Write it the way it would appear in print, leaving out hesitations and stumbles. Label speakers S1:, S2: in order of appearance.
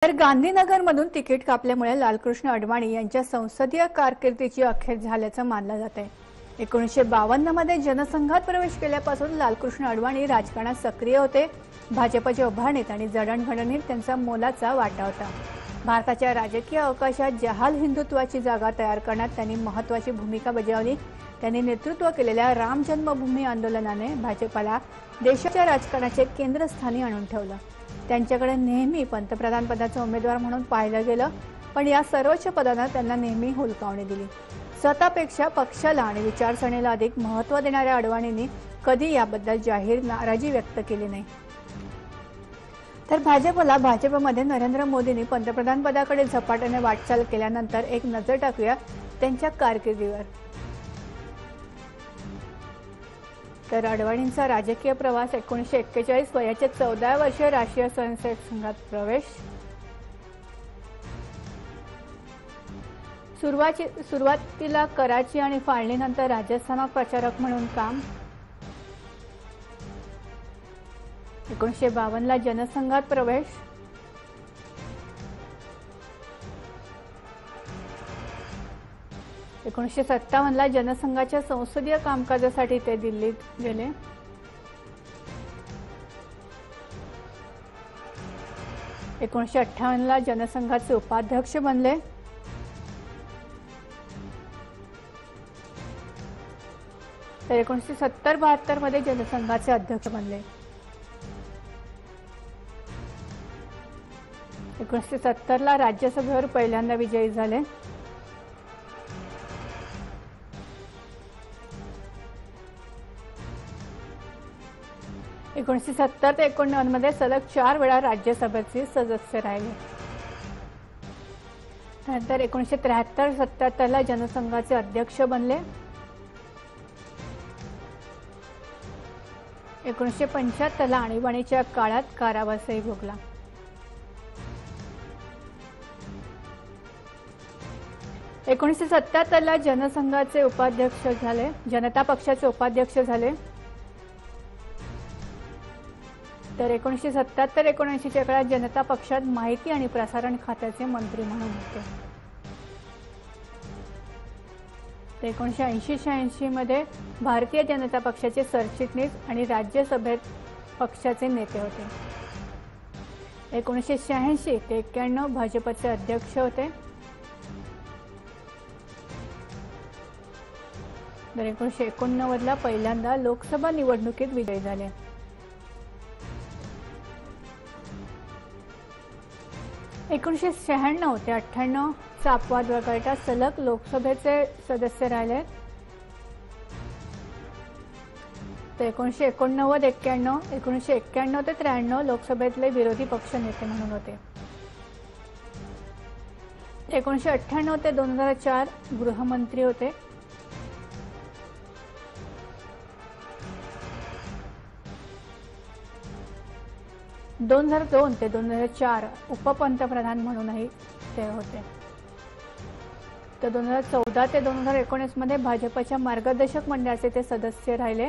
S1: तर गांधीनगरमधून तिकीट कापल्यामुळे लालकृष्ण अडवाणी यांच्या संसदीय कारकिर्दीची अखेर झाल्याचं मानलं जात आहे। 1952 मध्ये जनसंघात प्रवेश केल्यापासून लालकृष्ण अडवाणी राजकारणात सक्रिय होते। भाजपच्या उभारणीत आणि जडणघडणीत त्यांचा मोलाचा वाटा होता। भारताच्या राजकीय अवकाशात जहाल हिंदुत्वाची जागा तयार करण्यात त्यांनी महत्त्वाची भूमिका बजावली। त्यांनी नेतृत्व केलेल्या राम जन्मभूमी आंदोलनाने भाजपला देशाच्या राजकारणाचे केंद्रस्थानी आणून ठेवलं। त्यांच्याकडे नेहमी पंतप्रधान पदाचा उमेदवार म्हणून पाहिलं गेलं, पण या सर्वोच्च पदानं त्यांना नेहमी हुलकावणी दिली। स्वतःपेक्षा पक्षाला आणि विचारसरणीला अधिक महत्त्व देणाऱ्या अडवाणींनी कधी याबद्दल जाहीर नाराजी व्यक्त केली नाही। तर भाजपमध्ये नरेंद्र मोदींनी पंतप्रधान पदाकडे झपाट्याने वाटचाल केल्यानंतर एक नजर टाकूया त्यांच्या कारकिर्दीवर। तर अडवाणींचा राजकीय प्रवास 1941 वयाच्या 14व्या वर्षी राष्ट्रीय स्वयंसेवक संघात प्रवेश। सुरुवातीला कराची आणि फाळणीनंतर राजस्थानात प्रचारक म्हणून काम। 1952 ला जनसंघात प्रवेश। 1957 ला जनसंघाच्या संसदीय कामकाजासाठी ते दिल्लीत गेले। 1958 ला जनसंघाचे उपाध्यक्ष बनले। तर 1970-72 मध्ये जनसंघाचे अध्यक्ष बनले। 1970 ला राज्यसभेवर पहिल्यांदा विजयी झाले। 1970 ते 1989 मध्ये सलग 4 वेळा राज्यसभेचे सदस्य राहिले। नंतर 1973-77 ला जनसंघाचे अध्यक्ष बनले। 1975 ला आणीबाणीच्या काळात कारावासही भोगला। 1977 ला जनसंघाचे उपाध्यक्ष झाले, जनता पक्षाचे उपाध्यक्ष झाले। तर 1977-79 च्या काळात जनता पक्षात माहिती आणि प्रसारण खात्याचे मंत्री म्हणून होते। 1980-86 मध्ये भारतीय जनता पक्षाचे सरचिटणीस आणि राज्यसभेत पक्षाचे नेते होते। 1986 ते 91 भाजपचे अध्यक्ष होते। तर 1989 ला पहिल्यांदा लोकसभा निवडणुकीत विजयी झाले। 1996 ते 98 चा अपवाद वगळता सलग लोकसभेचे सदस्य राहिले। तर 1989-91, 1991 ते 93 लोकसभेतले विरोधी पक्ष नेते म्हणून होते। 1998 ते 2004 गृहमंत्री होते। 2002 ते 2004 उपपंतप्रधान म्हणूनही ते होते। तर 2014 ते 2019 मध्ये भाजपच्या मार्गदर्शक मंडळाचे ते सदस्य राहिले।